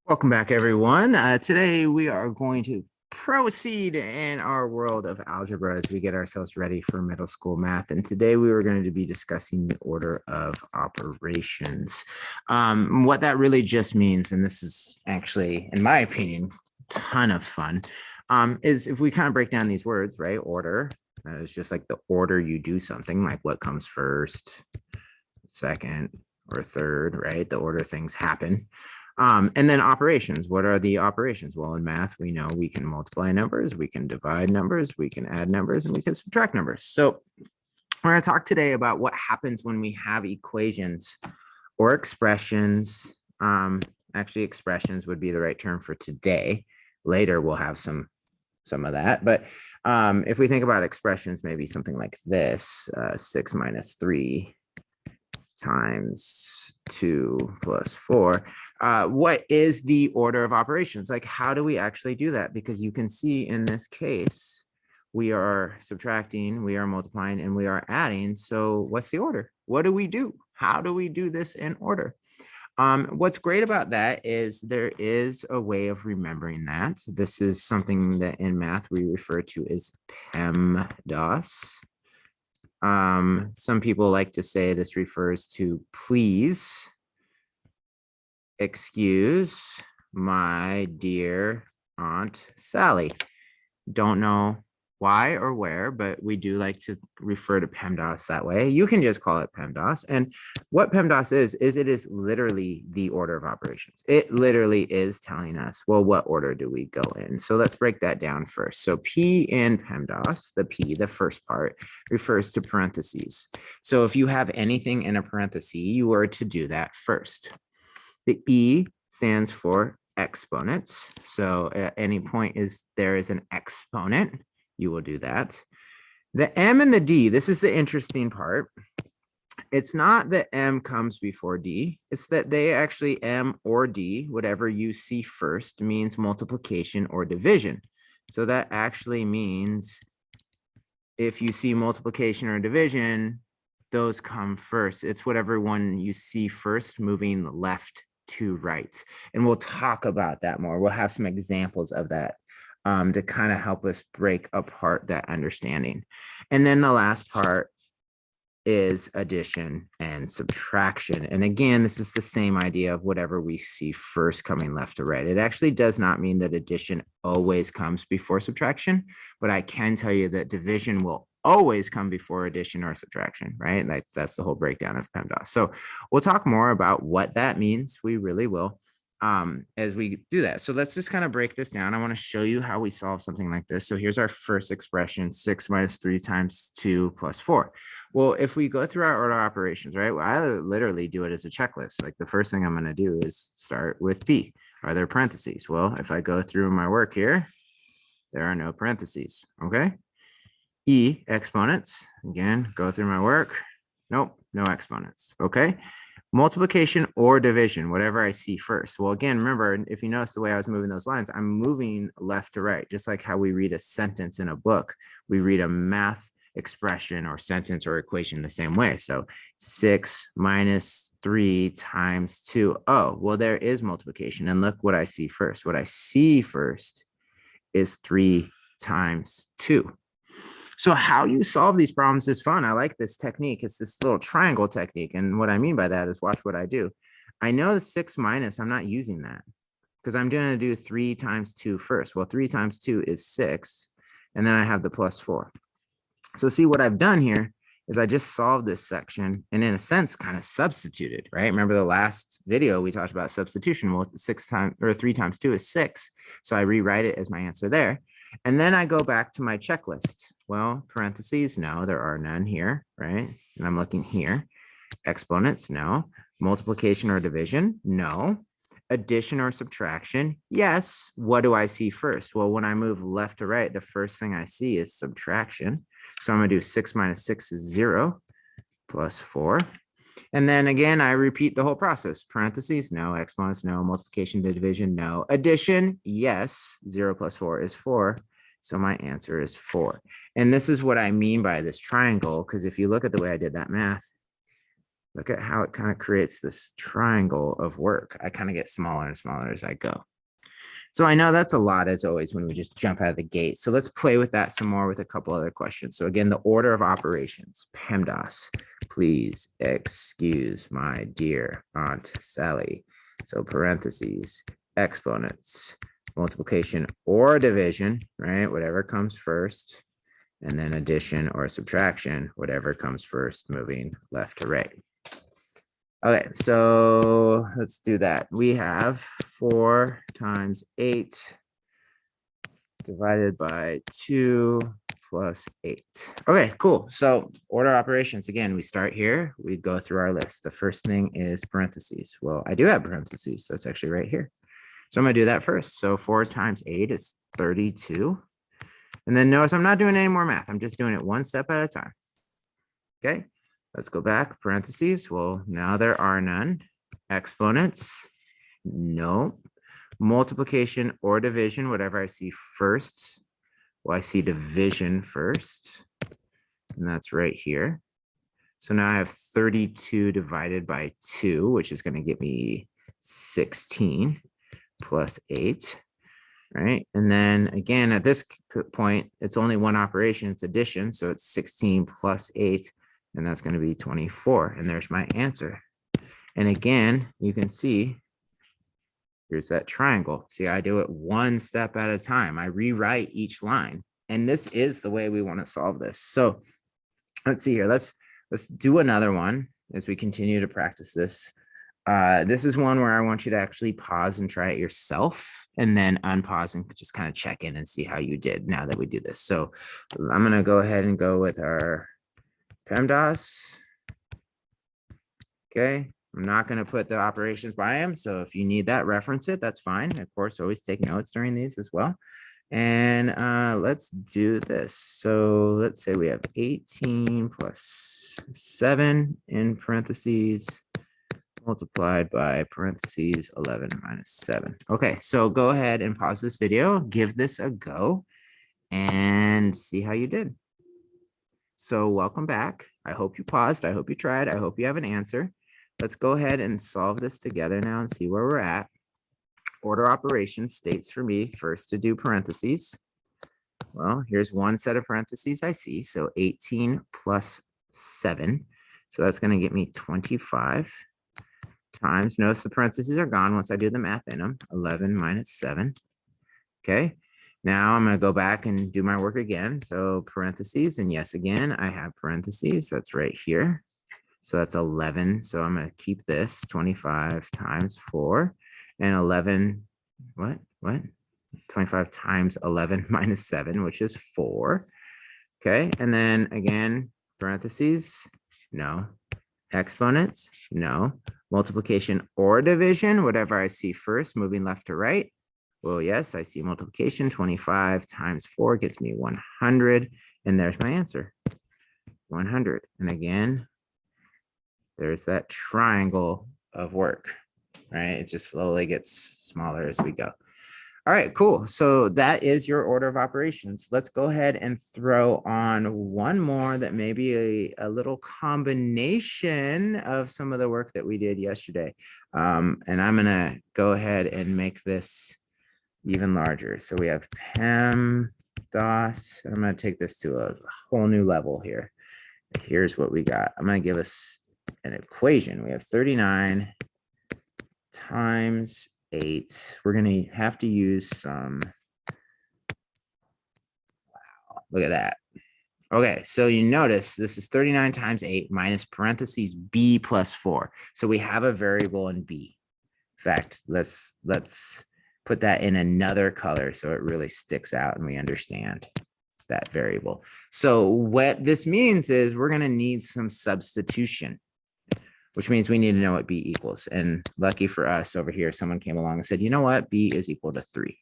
Welcome back, everyone. Today we are going to proceed in our world of algebra as we get ourselves ready for middle school math. And today we are going to be discussing the order of operations. What that really just means, and this is actually, in my opinion, a ton of fun, is if we kind of break down these words, right? Order, that is just like the order you do something, like what comes first, second, or third, right? The order things happen. And then operations. What are the operations? Well, in math, we know we can multiply numbers, we can divide numbers, we can add numbers, and we can subtract numbers. So we're going to talk today about what happens when we have equations or expressions. Actually, expressions would be the right term for today. Later, we'll have some of that. But if we think about expressions, maybe something like this, 6 minus 3 times 2 plus 4. What is the order of operations? Like, how do we actually do that? Because you can see in this case, we are subtracting, we are multiplying, and we are adding. So what's the order? What do we do? How do we do this in order? What's great about that is there is a way of remembering that. This is something that in math we refer to as PEMDAS. Some people like to say this refers to please excuse my dear Aunt Sally. Don't know why or where, but we do like to refer to PEMDAS that way. You can just call it PEMDAS. And what PEMDAS is it is literally the order of operations. It literally is telling us, well, what order do we go in? So let's break that down first. So P in PEMDAS, the P, the first part, refers to parentheses. So if you have anything in a parenthesis, you are to do that first. The E stands for exponents. So at any point there is an exponent, you will do that. The M and the D, this is the interesting part. It's not that M comes before D. It's that they actually, M or D, whatever you see first, means multiplication or division. So that actually means if you see multiplication or division, those come first. It's whatever one you see first, moving left to right. And we'll talk about that more. We'll have some examples of that to kind of help us break apart that understanding. And then the last part is addition and subtraction. And again, this is the same idea of whatever we see first coming left to right. It actually does not mean that addition always comes before subtraction, but I can tell you that division will always come before addition or subtraction, right? That's the whole breakdown of PEMDAS. So we'll talk more about what that means. We really will as we do that. So let's just kind of break this down. I want to show you how we solve something like this. So here's our first expression, 6 minus 3 times 2 plus 4. Well, if we go through our order operations, right, well, I literally do it as a checklist. Like the first thing I'm going to do is start with P. Are there parentheses? Well, if I go through my work here, there are no parentheses, okay? E, exponents. Again, go through my work. Nope, no exponents, okay? Multiplication or division, whatever I see first. Well, again, remember, if you notice the way I was moving those lines, I'm moving left to right, just like how we read a sentence in a book. We read a math expression or sentence or equation the same way. So 6 minus 3 times 2. Oh, well, there is multiplication. And look what I see first. What I see first is 3 times 2. So how you solve these problems is fun. I like this technique. It's this little triangle technique. And what I mean by that is watch what I do. I know the 6 minus, I'm not using that because I'm going to do 3 times 2 first. Well, 3 times 2 is 6. And then I have the plus 4. So see what I've done here is I just solved this section and in a sense kind of substituted, right? Remember the last video we talked about substitution. Well, 3 times 2 is 6. So I rewrite it as my answer there. And then I go back to my checklist. Well, parentheses, no, there are none here, right? And I'm looking here. Exponents, no. Multiplication or division, no. Addition or subtraction, yes. What do I see first? Well, when I move left to right, the first thing I see is subtraction. So I'm going to do 6 minus 6 is 0 plus 4. And then again, I repeat the whole process. Parentheses, no. Exponents, no. Multiplication to division, no. Addition, yes. 0 plus 4 is 4. So my answer is 4. And this is what I mean by this triangle, because if you look at the way I did that math, Look at how it kind of creates this triangle of work. I kind of get smaller and smaller as I go. So I know that's a lot as always when we just jump out of the gate. So let's play with that some more with a couple other questions. So again, the order of operations, PEMDAS, please excuse my dear Aunt Sally. So parentheses, exponents, multiplication or division, right? Whatever comes first, and then addition or subtraction, whatever comes first, moving left to right. Okay, so let's do that. We have 4 times 8 divided by 2 plus 8. Okay, cool. So order operations, again, we start here. We go through our list. The first thing is parentheses. Well, I do have parentheses. That's actually right here. So I'm going to do that first. So 4 times 8 is 32. And then notice I'm not doing any more math. I'm just doing it one step at a time. Okay. Let's go back, parentheses. Well, now there are none. Exponents, no. Multiplication or division, whatever I see first. Well, I see division first, and that's right here. So now I have 32 divided by 2, which is going to give me 16 plus 8, right? And then again, at this point, it's only one operation, it's addition. So it's 16 plus 8. And that's going to be 24. And there's my answer. And again, you can see here's that triangle. See, I do it one step at a time. I rewrite each line. And this is the way we want to solve this. So let's see here. Let's do another one as we continue to practice this. This is one where I want you to actually pause and try it yourself and then unpause and just kind of check in and see how you did now that we do this. So I'm going to go ahead and go with our PEMDAS. Okay, I'm not going to put the operations by them. So if you need that, reference it. That's fine. Of course, always take notes during these as well. And let's do this. So let's say we have 18 plus 7 in parentheses multiplied by parentheses 11 minus 7. Okay, so go ahead and pause this video. Give this a go and see how you did. So welcome back. I hope you paused. I hope you tried. I hope you have an answer. Let's go ahead and solve this together now and see where we're at. Order operation states for me first to do parentheses. Well, here's one set of parentheses I see. So 18 plus 7. So that's going to get me 25 times. Notice the parentheses are gone once I do the math in them. 11 minus 7. Okay. Now I'm going to go back and do my work again. So parentheses, and yes, again, I have parentheses. That's right here. So that's 11. So I'm going to keep this 25 times 4 and 11. What? 25 times 11 minus 7, which is 4. Okay. And then again, parentheses, no. Exponents, no. Multiplication or division, whatever I see first, moving left to right. Well, yes, I see multiplication. 25 times 4 gets me 100. And there's my answer, 100. And again, there's that triangle of work, right? It just slowly gets smaller as we go. All right, cool. So that is your order of operations. Let's go ahead and throw on one more that may be a little combination of some of the work that we did yesterday. And I'm going to go ahead and make this even larger. So we have PEMDAS. I'm going to take this to a whole new level here. Here's what we got. I'm going to give us an equation. We have 39 times 8. We're going to have to use some. Wow, look at that. Okay, so you notice this is 39 times 8 minus parentheses b plus 4. So we have a variable in b. In fact, let's put that in another color so it really sticks out and we understand that variable. So what this means is we're going to need some substitution, which means we need to know what b equals. And lucky for us over here, someone came along and said, you know what, b is equal to 3.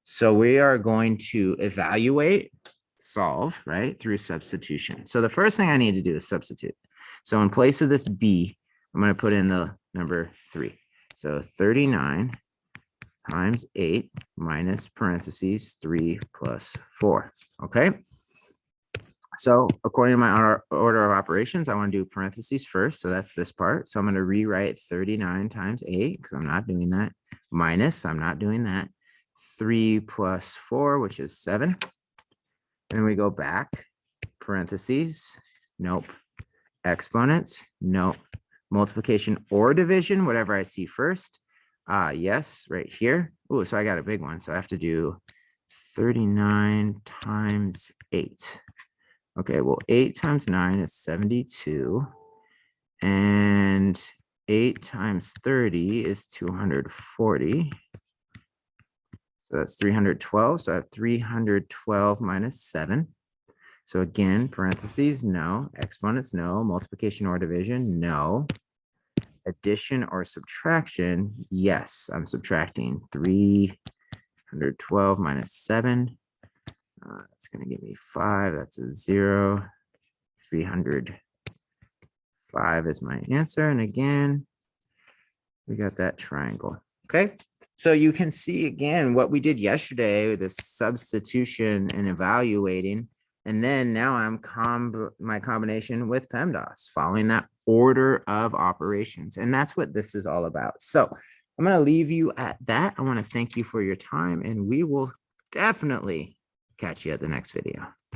So we are going to evaluate, solve, right, through substitution. So the first thing I need to do is substitute. So in place of this b, I'm going to put in the number 3. So 39 times 8 minus parentheses 3 plus 4. Okay. So according to my order of operations, I want to do parentheses first. So that's this part. So I'm going to rewrite 39 times 8 because I'm not doing that. Minus, I'm not doing that. 3 plus 4, which is 7. And then we go back. Parentheses. Nope. Exponents. Nope. Multiplication or division, whatever I see first. Yes, right here. Oh, so I got a big one. So I have to do 39 times 8. Okay, well, 8 times 9 is 72. And 8 times 30 is 240. So that's 312. So I have 312 minus 7. So again, parentheses, no. Exponents, no. Multiplication or division, no. Addition or subtraction, yes. I'm subtracting 312 minus 7. That's going to give me 5. That's a 0. 305 is my answer. And again, we got that triangle. Okay. So you can see again what we did yesterday with the substitution and evaluating. And then now I'm my combination with PEMDAS, following that order of operations. And that's what this is all about. So I'm going to leave you at that. I want to thank you for your time, and we will definitely catch you at the next video.